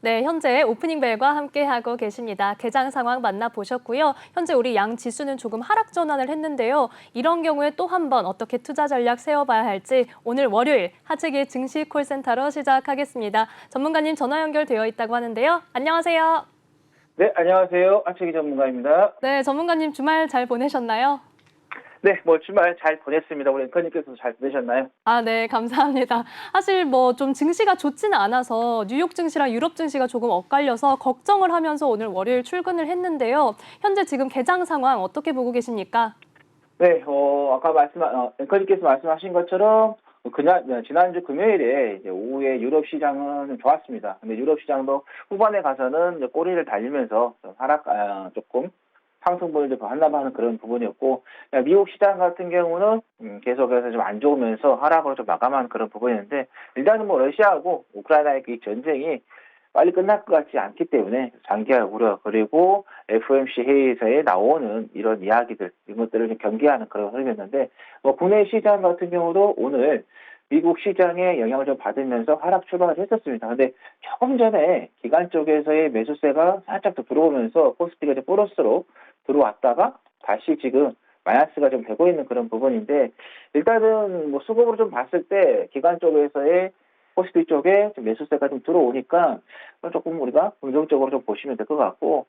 네, 현재 오프닝 벨과 함께하고 계십니다. 개장 상황 만나보셨고요. 현재 우리 양 지수는 조금 하락 전환을 했는데요. 이런 경우에 또 한 번 어떻게 투자 전략 세워봐야 할지 오늘 월요일 하재기 증시 콜센터로 시작하겠습니다. 전문가님 전화 연결되어 있다고 하는데요. 안녕하세요. 네, 안녕하세요. 하채기 전문가입니다. 네, 전문가님 주말 잘 보내셨나요? 네, 주말 잘 보냈습니다. 우리 앵커님께서도 잘 보내셨나요? 아, 네, 감사합니다. 사실 좀 증시가 좋지는 않아서 뉴욕 증시랑 유럽 증시가 조금 엇갈려서 걱정을 하면서 오늘 월요일 출근을 했는데요. 현재 지금 개장 상황 어떻게 보고 계십니까? 네, 아까 앵커님께서 말씀하신 것처럼, 지난주 금요일에 이제 오후에 유럽 시장은 좋았습니다. 근데 유럽 시장도 후반에 가서는 이제 꼬리를 달리면서 좀 조금 상승분을 좀 반납하는 그런 부분이었고, 미국 시장 같은 경우는 계속해서 좀 안 좋으면서 하락으로 좀 마감하는 그런 부분이었는데, 일단은 러시아하고 우크라이나의 이 전쟁이 빨리 끝날 것 같지 않기 때문에 장기화 우려, 그리고 FOMC 회의에서 나오는 이런 이야기들, 이런 것들을 좀 경계하는 그런 흐름이었는데, 국내 시장 같은 경우도 오늘 미국 시장에 영향을 좀 받으면서 하락 출발을 했었습니다. 근데 조금 전에 기관 쪽에서의 매수세가 살짝 더 들어오면서 코스피가 이제 플러스로 들어왔다가 다시 지금 마이너스가 좀 되고 있는 그런 부분인데, 일단은 수급으로 좀 봤을 때 기관 쪽에서의 코스피 쪽에 좀 매수세가 좀 들어오니까 조금 우리가 긍정적으로 좀 보시면 될 것 같고,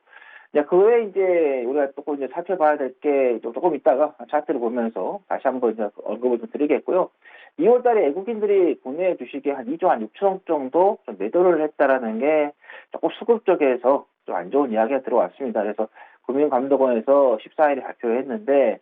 그 외에 이제 우리가 조금 이제 살펴봐야 될 게 조금 있다가 차트를 보면서 다시 한번 이제 언급을 좀 드리겠고요. 2월 달에 외국인들이 국내 주식에 한 2조 한 6천억 정도 좀 매도를 했다라는 게 조금 수급 쪽에서 좀 안 좋은 이야기가 들어왔습니다. 그래서 금융감독원에서 14일에 발표를 했는데,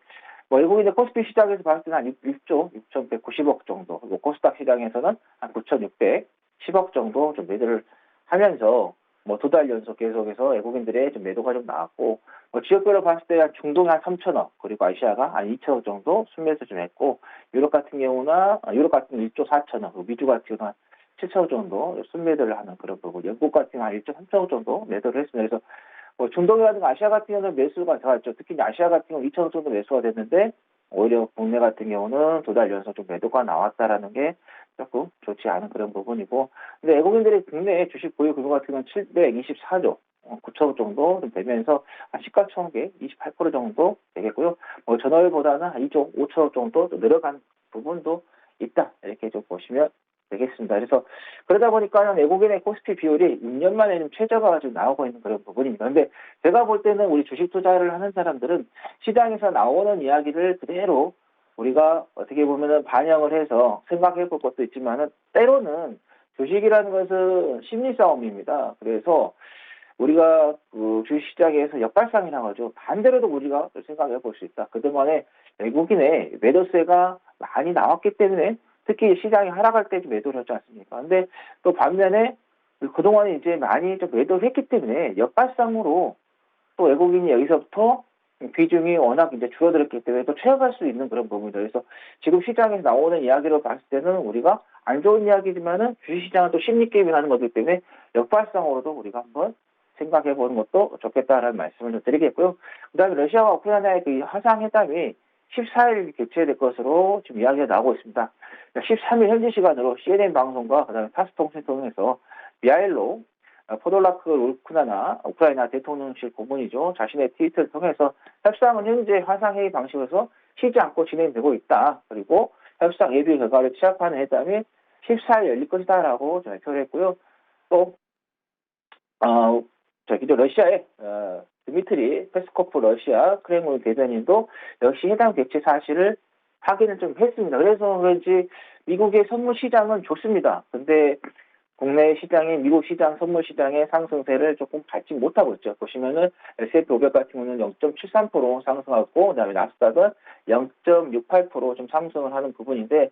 외국인의 코스피 시장에서 봤을 때는 한 6조 6,190억 정도, 그리고 코스닥 시장에서는 한 9,610억 정도 좀 매도를 하면서 두 달 연속 계속해서 외국인들의 좀 매도가 좀 나왔고, 지역별로 봤을 때 한 중동이 한 3천억, 그리고 아시아가 한 2천억 정도 순매수 좀 했고, 유럽 같은 경우는 1조 4천억, 그리고 미주 같은 경우는 한 7천억 정도 순매도를 하는 그런 거고, 영국 같은 경우는 한 1조 3천억 정도 매도를 했습니다. 그래서 중동이라든가 아시아 같은 경우는 매수가 들어갔죠. 특히 아시아 같은 경우 2천억 정도 매수가 됐는데, 오히려 국내 같은 경우는 두 달 연속 좀 매도가 나왔다라는 게 조금 좋지 않은 그런 부분이고, 근데 외국인들이 국내 주식 보유 규모 같은 경우는 724조 9천억 정도 좀 되면서 한 시가총액의 28% 정도 되겠고요. 전월보다는 한 2조 5천억 정도 좀 늘어간 부분도 있다, 이렇게 좀 보시면 되겠습니다. 그래서 그러다 보니까 외국인의 코스피 비율이 6년 만에 좀 최저가 좀 나오고 있는 그런 부분입니다. 근데 제가 볼 때는 우리 주식 투자를 하는 사람들은 시장에서 나오는 이야기를 그대로 우리가 어떻게 보면은 반영을 해서 생각해 볼 것도 있지만은, 때로는 주식이라는 것은 심리 싸움입니다. 그래서 우리가 그 주식시장에서 역발상이라고 하죠. 반대로도 우리가 생각해 볼 수 있다. 그동안에 외국인의 매도세가 많이 나왔기 때문에 특히 시장이 하락할 때 좀 매도를 했지 않습니까? 근데 또 반면에 그동안에 이제 많이 좀 매도를 했기 때문에 역발상으로 또 외국인이 여기서부터 비중이 워낙 이제 줄어들었기 때문에 또 채워갈 수 있는 그런 부분이죠. 그래서 지금 시장에서 나오는 이야기로 봤을 때는 우리가 안 좋은 이야기지만은 주식시장은 또 심리게임을 하는 거기 때문에 역발상으로도 우리가 한번 생각해 보는 것도 좋겠다라는 말씀을 좀 드리겠고요. 그 다음에 러시아와 우크라이나의 그 화상회담이 14일 개최될 것으로 지금 이야기가 나오고 있습니다. 13일 현지 시간으로 CNN 방송과 그다음에 타스 통신을 통해서 미하일로 포돌라크 우크라이나 대통령실 고문이죠. 자신의 트위터를 통해서 협상은 현재 화상회의 방식으로서 쉬지 않고 진행되고 있다. 그리고 협상 예비 결과를 취합하는 회담이 14일 열릴 것이다라고 발표를 했고요. 또 러시아의 드미트리 페스코프 러시아 크렘린 대변인도 역시 해당 개최 사실을 확인을 좀 했습니다. 그래서 그런지 미국의 선물 시장은 좋습니다. 근데 국내 시장이 미국 시장 선물 시장의 상승세를 조금 밟지 못하고 있죠. 보시면은 S&P 500 같은 경우는 0.73% 상승하고, 그다음에 나스닥은 0.68% 좀 상승을 하는 부분인데,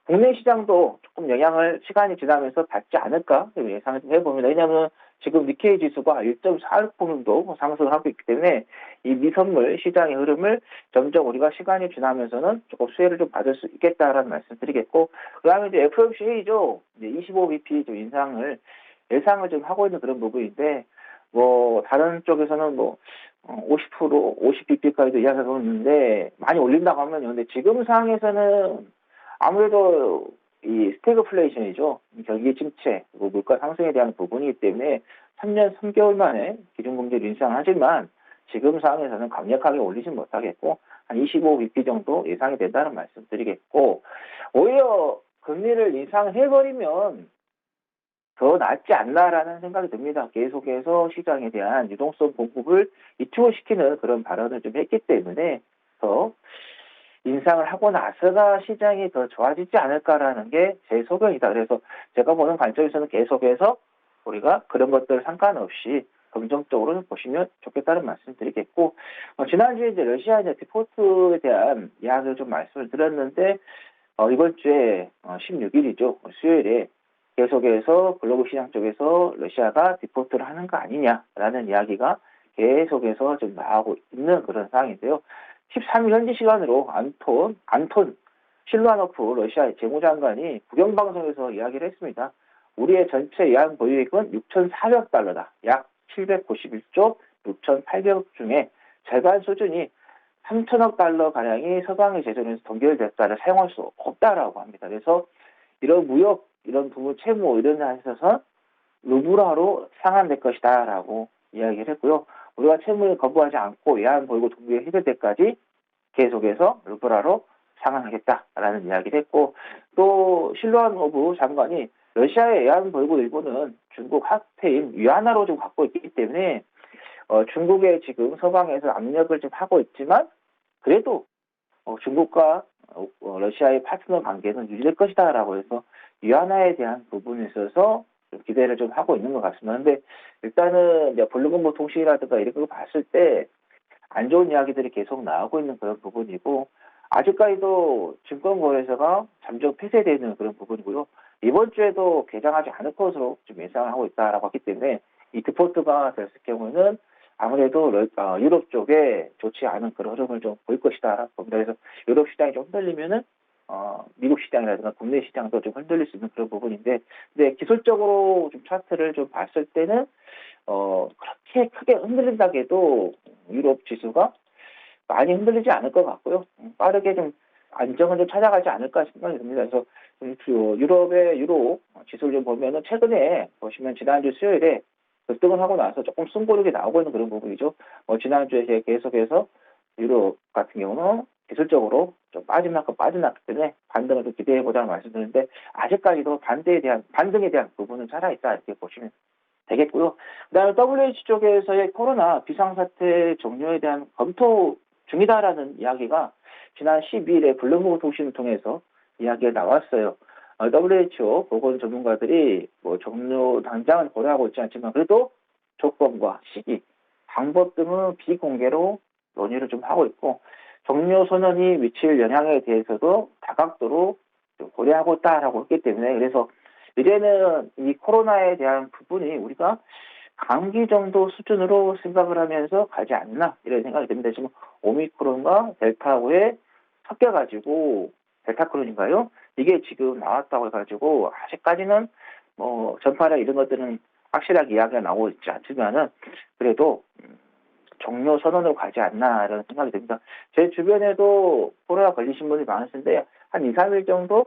국내 시장도 조금 영향을 시간이 지나면서 받지 않을까 예상을 좀 해봅니다. 왜냐하면 지금 니케이 지수가 1.46% 정도 상승을 하고 있기 때문에 이 미선물 시장의 흐름을 점점 우리가 시간이 지나면서는 조금 수혜를 좀 받을 수 있겠다라는 말씀 드리겠고, 그 다음에 이제 FOMC 회의죠. 이제 25bp 좀 인상을 예상을 좀 하고 있는 그런 부분인데, 다른 쪽에서는 50bp까지도 이야기하고 있는데 많이 올린다고 하면요. 근데 지금 상황에서는 아무래도 이 스태그플레이션이죠. 경기 침체, 그리고 물가 상승에 대한 부분이기 때문에 3년 3개월 만에 기준금리를 인상하지만 지금 상황에서는 강력하게 올리진 못하겠고 한 25bp 정도 예상이 된다는 말씀드리겠고 오히려 금리를 인상해버리면 더 낫지 않나라는 생각이 듭니다. 계속해서 시장에 대한 유동성 공급을 위축시키는 그런 발언을 좀 했기 때문에 더 인상을 하고 나서가 시장이 더 좋아지지 않을까라는 게 제 소견이다. 그래서 제가 보는 관점에서는 계속해서 우리가 그런 것들 상관없이 긍정적으로 보시면 좋겠다는 말씀 드리겠고, 지난주에 이제 러시아 이제 디폴트에 대한 이야기를 좀 말씀을 드렸는데, 이번 주에 16일이죠. 수요일에 계속해서 글로벌 시장 쪽에서 러시아가 디폴트를 하는 거 아니냐라는 이야기가 계속해서 좀 나오고 있는 그런 상황인데요. 13일 현지 시간으로 안톤 실루아노프 러시아 재무장관이 국영방송에서 이야기를 했습니다. 우리의 전체 예안 보유액은 6,400달러다. 약 791조 6,800억 중에 절반 수준이 3천억 달러 가량이 서방의 재정에서 동결됐다를 사용할 수 없다라고 합니다. 그래서 이런 무역, 이런 부분 채무 이런 데 있어서 루블화로 상환될 것이다라고 이야기를 했고요. 우리가 채무를 거부하지 않고 예안 보이고 동결 해결 때까지 계속해서 루블화로 상환하겠다라는 이야기를 했고, 또 실루안오브 장관이 러시아의 예안 보이고 일본은 중국 화폐인 위안화로 좀 갖고 있기 때문에 중국에 지금 서방에서 압력을 좀 하고 있지만 그래도 중국과 러시아의 파트너 관계는 유지될 것이다라고 해서 위안화에 대한 부분에 있어서 좀 기대를 좀 하고 있는 것 같습니다. 그런데 일단은 이제 블룸버그 통신이라든가 이런 걸 봤을 때 안 좋은 이야기들이 계속 나오고 있는 그런 부분이고, 아직까지도 증권거래소가 잠정 폐쇄되는 그런 부분이고요. 이번 주에도 개장하지 않을 것으로 좀 예상을 하고 있다라고 하기 때문에 이 디폴트가 됐을 경우에는 아무래도 유럽 쪽에 좋지 않은 그런 흐름을 좀 보일 것이다 봅니다. 그래서 유럽 시장이 좀 흔들리면은 미국 시장이라든가 국내 시장도 좀 흔들릴 수 있는 그런 부분인데, 근데 기술적으로 좀 차트를 좀 봤을 때는 그렇게 크게 흔들린다고 해도 유럽 지수가 많이 흔들리지 않을 것 같고요. 빠르게 좀 안정을 좀 찾아가지 않을까 생각이 듭니다. 그래서 유럽의 유로 지수를 좀 보면은 최근에 보시면 지난주 수요일에 급등을 하고 나서 조금 숨고르게 나오고 있는 그런 부분이죠. 지난주에 계속해서 유로 같은 경우는 기술적으로 좀 빠져나갔기 때문에 반등을 좀 기대해보자는 말씀드리는데, 아직까지도 반등에 대한 부분은 살아있다 이렇게 보시면 되겠고요. 그다음에 WHO 쪽에서의 코로나 비상사태 종료에 대한 검토 중이다라는 이야기가 지난 12일에 블룸버그 통신을 통해서 이야기가 나왔어요. WHO 보건 전문가들이 종료 당장은 고려하고 있지 않지만 그래도 조건과 시기, 방법 등은 비공개로 논의를 좀 하고 있고, 종료 선언이 미칠 영향에 대해서도 다각도로 좀 고려하고 있다라고 했기 때문에, 그래서 이제는 이 코로나에 대한 부분이 우리가 감기 정도 수준으로 생각을 하면서 가지 않나 이런 생각이 듭니다. 지금 오미크론과 델타에 섞여가지고 델타크론인가요? 이게 지금 나왔다고 해가지고 아직까지는 전파력 이런 것들은 확실하게 이야기가 나오고 있지 않지만은 그래도 종료 선언으로 가지 않나 이런 생각이 듭니다. 제 주변에도 코로나 걸리신 분이 많으신데 한 2, 3일 정도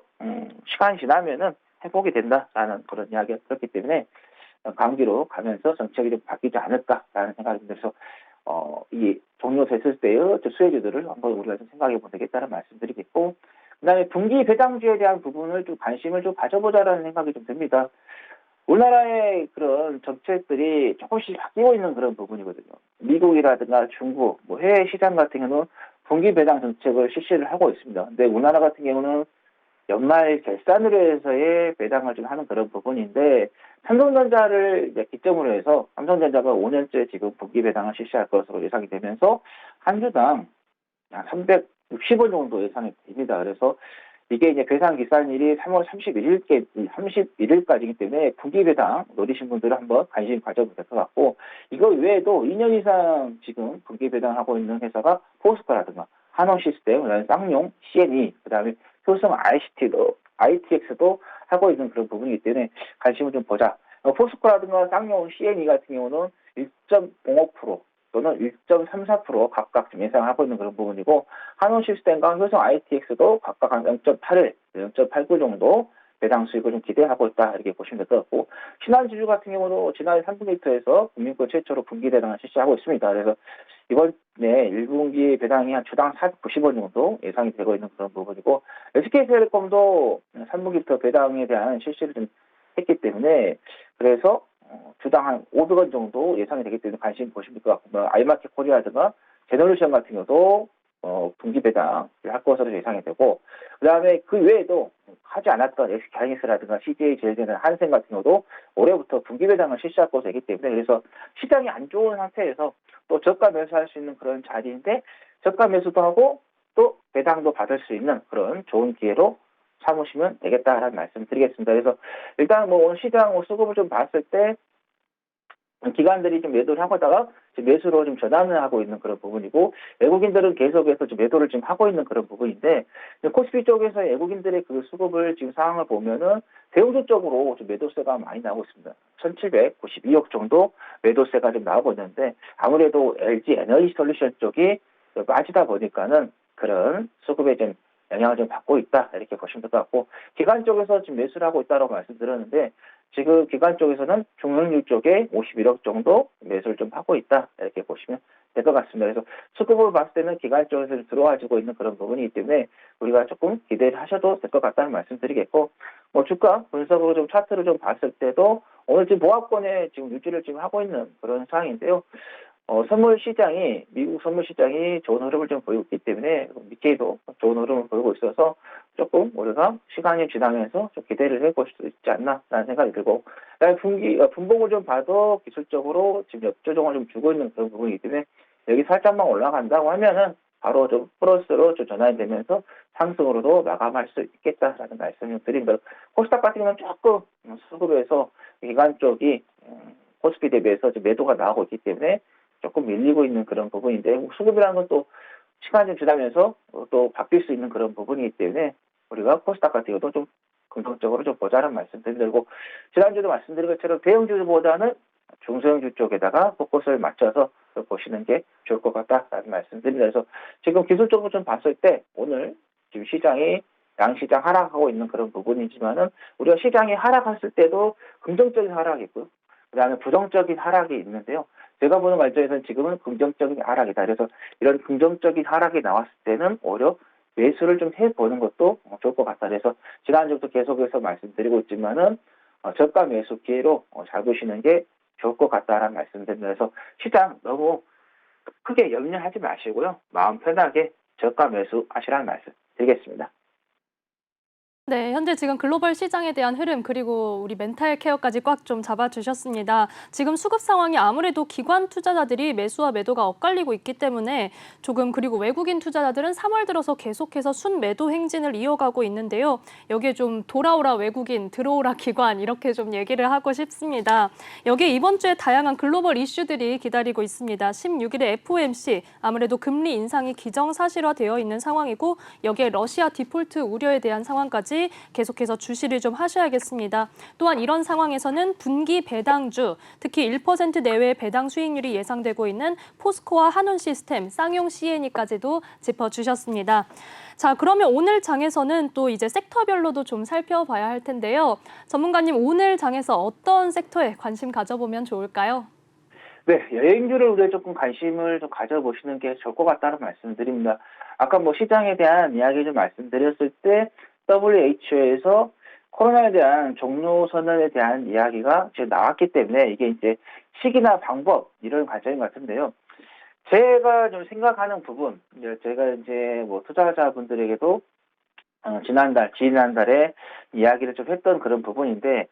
시간이 지나면은 회복이 된다라는 그런 이야기가 들었기 때문에 감기로 가면서 정책이 좀 바뀌지 않을까라는 생각이 들어서 이 종료됐을 때의 수혜주들을 한번 우리가 좀 생각해 보면 되겠다는 말씀드리겠고, 그다음에 분기 배당주에 대한 부분을 좀 관심을 좀 가져보자라는 생각이 좀 듭니다. 우리나라의 그런 정책들이 조금씩 바뀌고 있는 그런 부분이거든요. 미국이라든가 중국, 해외 시장 같은 경우는 분기 배당 정책을 실시를 하고 있습니다. 근데 우리나라 같은 경우는 연말 결산으로 해서의 배당을 좀 하는 그런 부분인데, 삼성전자를 이제 기점으로 해서 삼성전자가 5년째 지금 분기 배당을 실시할 것으로 예상이 되면서 한 주당 360원 정도 예상이 됩니다. 그래서 이게 이제 배당 기산일이 3월 31일까지이기 때문에 분기 배당 노리신 분들은 한번 관심 가져보면 될 것 같고, 이거 외에도 2년 이상 지금 분기 배당하고 있는 회사가 포스코라든가 한원시스템, 그다음에 쌍용, C&E, 그다음에 효성 ITX도 하고 있는 그런 부분이기 때문에 관심을 좀 보자. 포스코라든가 쌍용, C&E 같은 경우는 1.05% 또는 1.34% 각각 좀 예상하고 있는 그런 부분이고, 한원시스템과 효성 ITX도 각각 한 0.81, 0.89 정도 배당 수익을 좀 기대하고 있다 이렇게 보시면 될 것 같고 신한지주 같은 경우도 지난해 3분기부터해서 국민권 최초로 분기 배당을 실시하고 있습니다. 그래서 이번에 1분기 배당이 한 주당 490원 정도 예상이 되고 있는 그런 부분이고 SK텔레콤도 3분기부터 배당에 대한 실시를 좀 했기 때문에 그래서 주당 한 500원 정도 예상이 되기 때문에 관심 보시면 될 것 같고 뭐 아이마켓 코리아든가 제너레이션 같은 경우도 분기 배당을 할 것으로 예상이 되고 그다음에 그 외에도 하지 않았던 SK하이닉스라든가 CJ 한생 같은 경우도 올해부터 분기 배당을 실시할 것으로 되기 때문에 그래서 시장이 안 좋은 상태에서 또 저가 매수할 수 있는 그런 자리인데 저가 매수도 하고 또 배당도 받을 수 있는 그런 좋은 기회로 삼으시면 되겠다라는 말씀 드리겠습니다. 그래서 일단 뭐 오늘 시장 수급을 좀 봤을 때 기관들이 좀 매도를 하고다가 매수로 좀 전환을 하고 있는 그런 부분이고 외국인들은 계속해서 좀 매도를 지금 하고 있는 그런 부분인데 코스피 쪽에서 외국인들의 그 수급을 지금 상황을 보면은 대형주 쪽으로 좀 매도세가 많이 나오고 있습니다. 1,792억 정도 매도세가 좀 나오고 있는데 아무래도 LG 에너지 솔루션 쪽이 빠지다 보니까는 그런 수급에 좀 영향을 좀 받고 있다 이렇게 보시면 될 것 같고 기관 쪽에서 지금 매수를 하고 있다고 말씀드렸는데 지금 기관 쪽에서는 중흥유 쪽에 51억 정도 매수를 좀 하고 있다 이렇게 보시면 될 것 같습니다. 그래서 수급을 봤을 때는 기관 쪽에서 좀 들어와주고 있는 그런 부분이기 때문에 우리가 조금 기대를 하셔도 될 것 같다는 말씀드리겠고 뭐 주가 분석으로 좀 차트를 좀 봤을 때도 오늘 지금 보합권에 지금 유지를 지금 하고 있는 그런 상황인데요. 선물 시장이 미국 선물 시장이 좋은 흐름을 좀 보이고 있기 때문에 니케이도 좋은 흐름을 보이고 있어서 조금 우리가 시간이 지나면서 좀 기대를 해볼 수도 있지 않나라는 생각이 들고 분봉을 좀 봐도 기술적으로 지금 역조정을 좀 주고 있는 그런 부분이기 때문에 여기 살짝만 올라간다고 하면은 바로 좀 플러스로 좀 전환이 되면서 상승으로도 마감할 수 있겠다라는 말씀을 드립니다. 코스닥 같은 경우는 조금 수급에서 기관 쪽이 코스피 대비해서 좀 매도가 나오고 있기 때문에 조금 밀리고 있는 그런 부분인데 수급이라는 건 또 시간이 좀 지나면서 또 바뀔 수 있는 그런 부분이기 때문에 우리가 코스닥 같은 경우도 좀 긍정적으로 좀 보자는 말씀 드리고 지난주도 말씀드린 것처럼 대형주보다는 중소형주 쪽에다가 포커스를 맞춰서 보시는 게 좋을 것 같다라는 말씀 드립니다. 그래서 지금 기술적으로 좀 봤을 때 오늘 지금 시장이 양시장 하락하고 있는 그런 부분이지만은 우리가 시장이 하락했을 때도 긍정적인 하락이 있고요. 그다음에 부정적인 하락이 있는데요. 제가 보는 관점에서는 지금은 긍정적인 하락이다. 그래서 이런 긍정적인 하락이 나왔을 때는 오히려 매수를 좀 해보는 것도 좋을 것 같다. 그래서 지난주부터 계속해서 말씀드리고 있지만은 저가 매수 기회로 잡으시는 게 좋을 것 같다라는 말씀드립니다. 그래서 시장 너무 크게 염려하지 마시고요. 마음 편하게 저가 매수 하시라는 말씀 드리겠습니다. 네, 현재 지금 글로벌 시장에 대한 흐름 그리고 우리 멘탈 케어까지 꽉 좀 잡아주셨습니다. 지금 수급 상황이 아무래도 기관 투자자들이 매수와 매도가 엇갈리고 있기 때문에 조금 그리고 외국인 투자자들은 3월 들어서 계속해서 순매도 행진을 이어가고 있는데요. 여기에 좀 돌아오라 외국인, 들어오라 기관 이렇게 좀 얘기를 하고 싶습니다. 여기에 이번 주에 다양한 글로벌 이슈들이 기다리고 있습니다. 16일에 FOMC 아무래도 금리 인상이 기정사실화되어 있는 상황이고 여기에 러시아 디폴트 우려에 대한 상황까지 계속해서 주시를 좀 하셔야겠습니다. 또한 이런 상황에서는 분기 배당주, 특히 1% 내외의 배당 수익률이 예상되고 있는 포스코와 한온시스템, 쌍용 C&E까지도 짚어주셨습니다. 자, 그러면 오늘 장에서는 또 이제 섹터별로도 좀 살펴봐야 할 텐데요. 전문가님, 오늘 장에서 어떤 섹터에 관심 가져보면 좋을까요? 네, 여행주를 우리가 조금 관심을 좀 가져보시는 게 좋을 것 같다는 말씀드립니다. 아까 뭐 시장에 대한 이야기 좀 말씀드렸을 때 WHO에서 코로나에 대한 종료 선언에 대한 이야기가 지금 나왔기 때문에 이게 이제 시기나 방법 이런 관점인 것 같은데요. 제가 좀 생각하는 부분, 제가 이제 뭐 투자자분들에게도 지난달에 이야기를 좀 했던 그런 부분인데,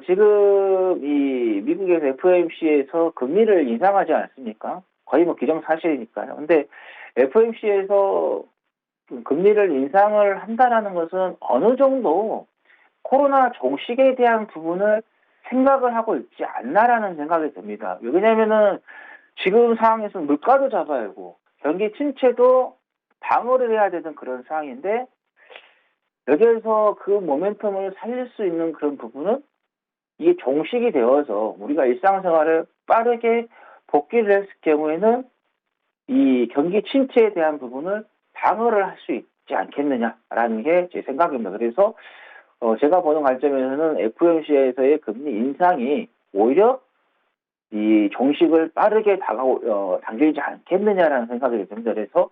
지금 이 미국에서 FOMC에서 금리를 인상하지 않습니까? 거의 뭐 기정사실이니까요. 근데 FOMC에서 금리를 인상을 한다라는 것은 어느 정도 코로나 종식에 대한 부분을 생각을 하고 있지 않나라는 생각이 듭니다. 왜냐면은 지금 상황에서는 물가도 잡아야 하고 경기 침체도 방어를 해야 되는 그런 상황인데 여기에서 그 모멘텀을 살릴 수 있는 그런 부분은 이게 종식이 되어서 우리가 일상생활을 빠르게 복귀를 했을 경우에는 이 경기 침체에 대한 부분을 방어를 할 수 있지 않겠느냐라는 게 제 생각입니다. 그래서 제가 보는 관점에서는 FOMC에서의 금리 인상이 오히려 이 종식을 빠르게 당기지 않겠느냐라는 생각이 듭니다. 그래서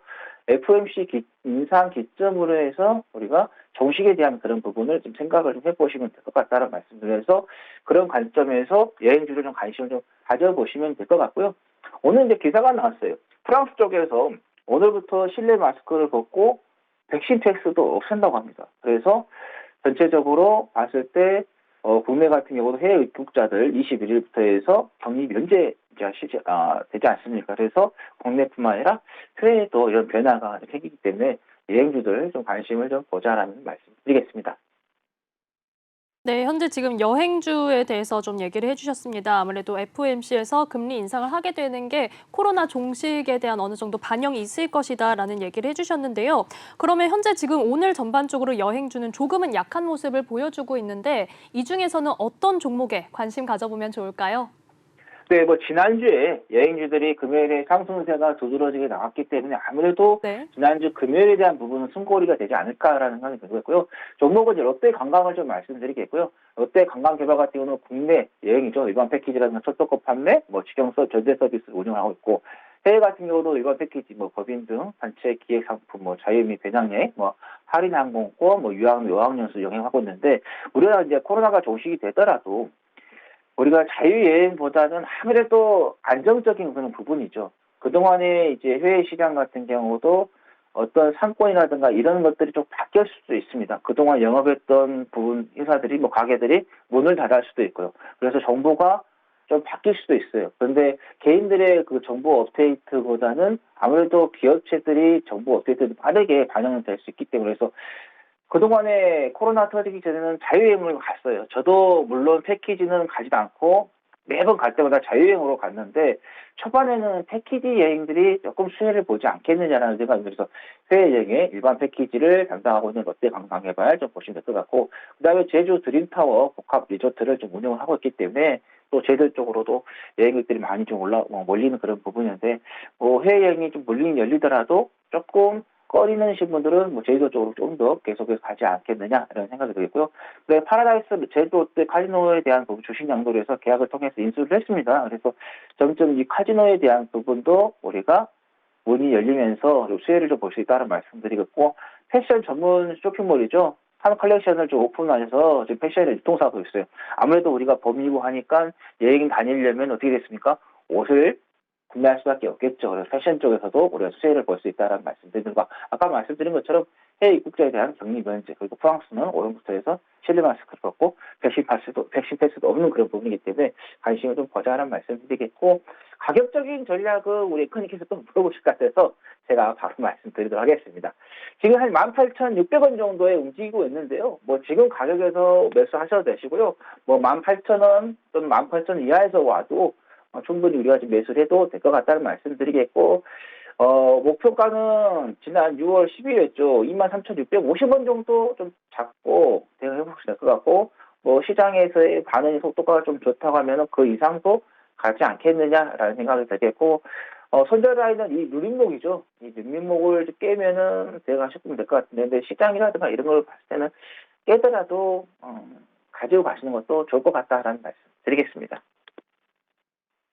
FOMC 인상 기점으로 해서 우리가 종식에 대한 그런 부분을 좀 생각을 좀 해보시면 될 것 같다는 말씀드려서 그런 관점에서 여행주를 좀 관심을 좀 가져보시면 될 것 같고요. 오늘 이제 기사가 나왔어요. 프랑스 쪽에서 오늘부터 실내 마스크를 벗고 백신 택스도 없앤다고 합니다. 그래서 전체적으로 봤을 때 국내 같은 경우도 해외 입국자들 21일부터 해서 격리 면제가 되지 않습니까? 그래서 국내뿐만 아니라 해외에도 이런 변화가 생기기 때문에 여행주들 좀 관심을 좀 보자라는 말씀드리겠습니다. 네, 현재 지금 여행주에 대해서 좀 얘기를 해주셨습니다. 아무래도 FOMC에서 금리 인상을 하게 되는 게 코로나 종식에 대한 어느 정도 반영이 있을 것이다라는 얘기를 해주셨는데요. 그러면 현재 지금 오늘 전반적으로 여행주는 조금은 약한 모습을 보여주고 있는데 이 중에서는 어떤 종목에 관심 가져보면 좋을까요? 네, 지난주에 여행주들이 금요일에 상승세가 두드러지게 나왔기 때문에 아무래도 네. 지난주 금요일에 대한 부분은 숨고리가 되지 않을까라는 생각이 들고 있고요. 종목은 이제 롯데 관광을 좀 말씀드리겠고요. 롯데 관광개발 같은 경우는 국내 여행이죠. 일반 패키지라든가 초특급 판매, 직영서 전대 서비스를 운영하고 있고, 해외 같은 경우도 일반 패키지, 법인 등 단체 기획 상품, 자유 및 배낭여행, 할인 항공권, 유학, 어학연수 여행하고 있는데, 우리가 이제 코로나가 종식이 되더라도 우리가 자유여행보다는 아무래도 안정적인 그런 부분이죠. 그동안에 이제 해외 시장 같은 경우도 어떤 상권이라든가 이런 것들이 좀 바뀔 수도 있습니다. 그동안 영업했던 부분 회사들이 가게들이 문을 닫을 수도 있고요. 그래서 정보가 좀 바뀔 수도 있어요. 그런데 개인들의 그 정보 업데이트보다는 아무래도 기업체들이 정보 업데이트를 빠르게 반영이 될 수 있기 때문에 그래서 그동안에 코로나 터지기 전에는 자유여행을 갔어요. 저도 물론 패키지는 가지도 않고 매번 갈 때마다 자유여행으로 갔는데 초반에는 패키지 여행들이 조금 수혜를 보지 않겠느냐라는 생각이 들어서 해외여행의 일반 패키지를 담당하고 있는 롯데 관광개발 좀 보시면 될 것 같고 그다음에 제주 드림타워 복합 리조트를 좀 운영을 하고 있기 때문에 또 제들 쪽으로도 여행객들이 많이 좀 몰리는 그런 부분인데 해외여행이 좀 열리더라도 조금 꺼리는 신분들은 제주도 쪽으로 좀 더 계속해서 가지 않겠느냐 이런 생각이 들고요. 네, 파라다이스 제주도 롯데 카지노에 대한 부분 주식 양도에서 계약을 통해서 인수를 했습니다. 그래서 점점 이 카지노에 대한 부분도 우리가 문이 열리면서 수혜를 좀 볼 수 있다는 말씀드리겠고 패션 전문 쇼핑몰이죠. 한 컬렉션을 좀 오픈해서 지금 패션을 유통사하고 있어요. 아무래도 우리가 봄이고 하니까 여행 다니려면 어떻게 됐습니까? 옷을 구매할 수밖에 없겠죠. 그래서 패션 쪽에서도 우리가 수혜를 볼 수 있다는 말씀드리는 거. 아까 말씀드린 것처럼 해외 입국자에 대한 격리 면제 그리고 프랑스는 오늘부터 해서 실내 마스크를 벗고 백신 패스도 없는 그런 부분이기 때문에 관심을 좀 보자는 말씀드리겠고 가격적인 전략은 우리 에코님께서 또 물어보실 것 같아서 제가 바로 말씀드리도록 하겠습니다. 지금 한 18,600원 정도에 움직이고 있는데요. 지금 가격에서 매수하셔도 되시고요. 18,000원 또는 18,000원 이하에서 와도 충분히 우리가 지금 매수를 해도 될 것 같다는 말씀드리겠고, 목표가는 지난 6월 10일이었죠. 23,650원 정도 좀 잡고 대응해보시면 될 것 같고, 시장에서의 반응의 속도가 좀 좋다고 하면 그 이상도 가지 않겠느냐라는 생각이 들겠고, 손절 라인은 이 누림목이죠. 이 누림목을 깨면은 대응하시면 될 것 같은데, 근데 시장이라든가 이런 걸 봤을 때는 깨더라도, 가지고 가시는 것도 좋을 것 같다라는 말씀 드리겠습니다.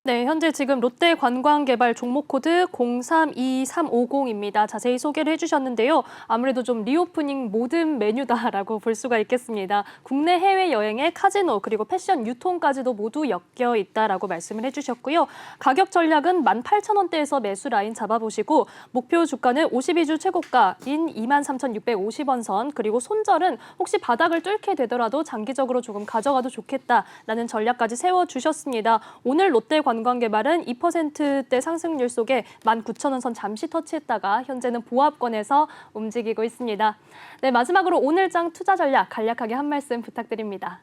네, 현재 지금 롯데 관광개발 종목 코드 032350입니다. 자세히 소개를 해주셨는데요. 아무래도 좀 리오프닝 모든 메뉴다라고 볼 수가 있겠습니다. 국내 해외 여행에 카지노 그리고 패션 유통까지도 모두 엮여 있다라고 말씀을 해주셨고요. 가격 전략은 18,000원대에서 매수 라인 잡아보시고 목표 주가는 52주 최고가인 23,650원 선 그리고 손절은 혹시 바닥을 뚫게 되더라도 장기적으로 조금 가져가도 좋겠다라는 전략까지 세워주셨습니다. 오늘 롯데 관광개발은 2%대 상승률 속에 19,000원 선 잠시 터치했다가 현재는 보합권에서 움직이고 있습니다. 네, 마지막으로 오늘 장 투자 전략 간략하게 한 말씀 부탁드립니다.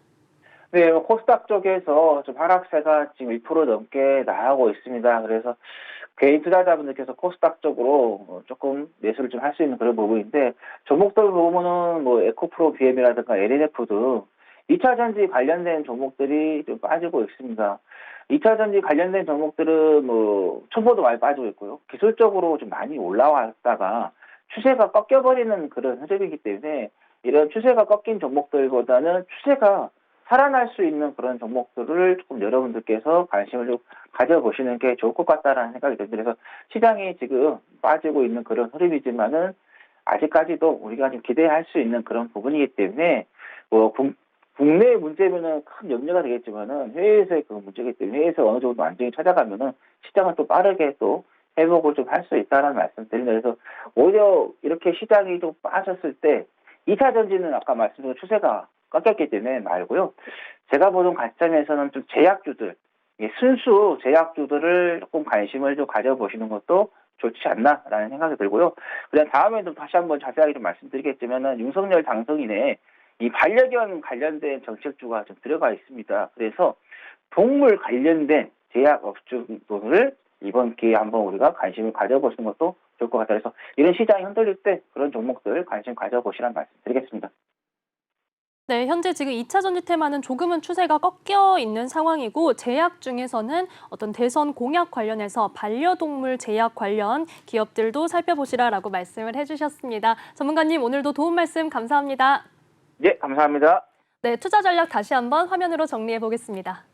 네, 코스닥 쪽에서 좀 하락세가 지금 1% 넘게 나가고 있습니다. 그래서 개인 투자자분들께서 코스닥 쪽으로 조금 매수를 좀 할 수 있는 그런 부분인데 종목들 보면은 에코프로 BM이라든가 LNF 등 2차 전지 관련된 종목들이 좀 빠지고 있습니다. 2차 전지 관련된 종목들은 첨보도 많이 빠지고 있고요. 기술적으로 좀 많이 올라왔다가 추세가 꺾여버리는 그런 흐름이기 때문에 이런 추세가 꺾인 종목들보다는 추세가 살아날 수 있는 그런 종목들을 조금 여러분들께서 관심을 좀 가져보시는 게 좋을 것 같다라는 생각이 듭니다. 그래서 시장이 지금 빠지고 있는 그런 흐름이지만은 아직까지도 우리가 좀 기대할 수 있는 그런 부분이기 때문에 뭐 국내 문제면은 큰 염려가 되겠지만은 해외에서의 그 문제이기 때문에 해외에서 어느 정도 안정이 찾아가면은 시장은 또 빠르게 또 회복을 좀 할 수 있다는 말씀드립니다. 그래서 오히려 이렇게 시장이 좀 빠졌을 때 2차 전지는 아까 말씀드린 추세가 꺾였기 때문에 말고요. 제가 보는 관점에서는 좀 제약주들, 순수 제약주들을 조금 관심을 좀 가져보시는 것도 좋지 않나라는 생각이 들고요. 그다음 다음에도 다시 한번 자세하게 좀 말씀드리겠지만은 윤석열 당선인의 이 반려견 관련된 정책주가 좀 들어가 있습니다. 그래서 동물 관련된 제약 업종들을 이번 기회에 한번 우리가 관심을 가져보시는 것도 좋을 것 같아요. 그래서 이런 시장이 흔들릴 때 그런 종목들 관심 가져보시라는 말씀 드리겠습니다. 네, 현재 지금 2차 전지 테마는 조금은 추세가 꺾여 있는 상황이고 제약 중에서는 어떤 대선 공약 관련해서 반려동물 제약 관련 기업들도 살펴보시라라고 말씀을 해주셨습니다. 전문가님 오늘도 도움 말씀 감사합니다. 네, 감사합니다. 네, 투자 전략 다시 한번 화면으로 정리해 보겠습니다.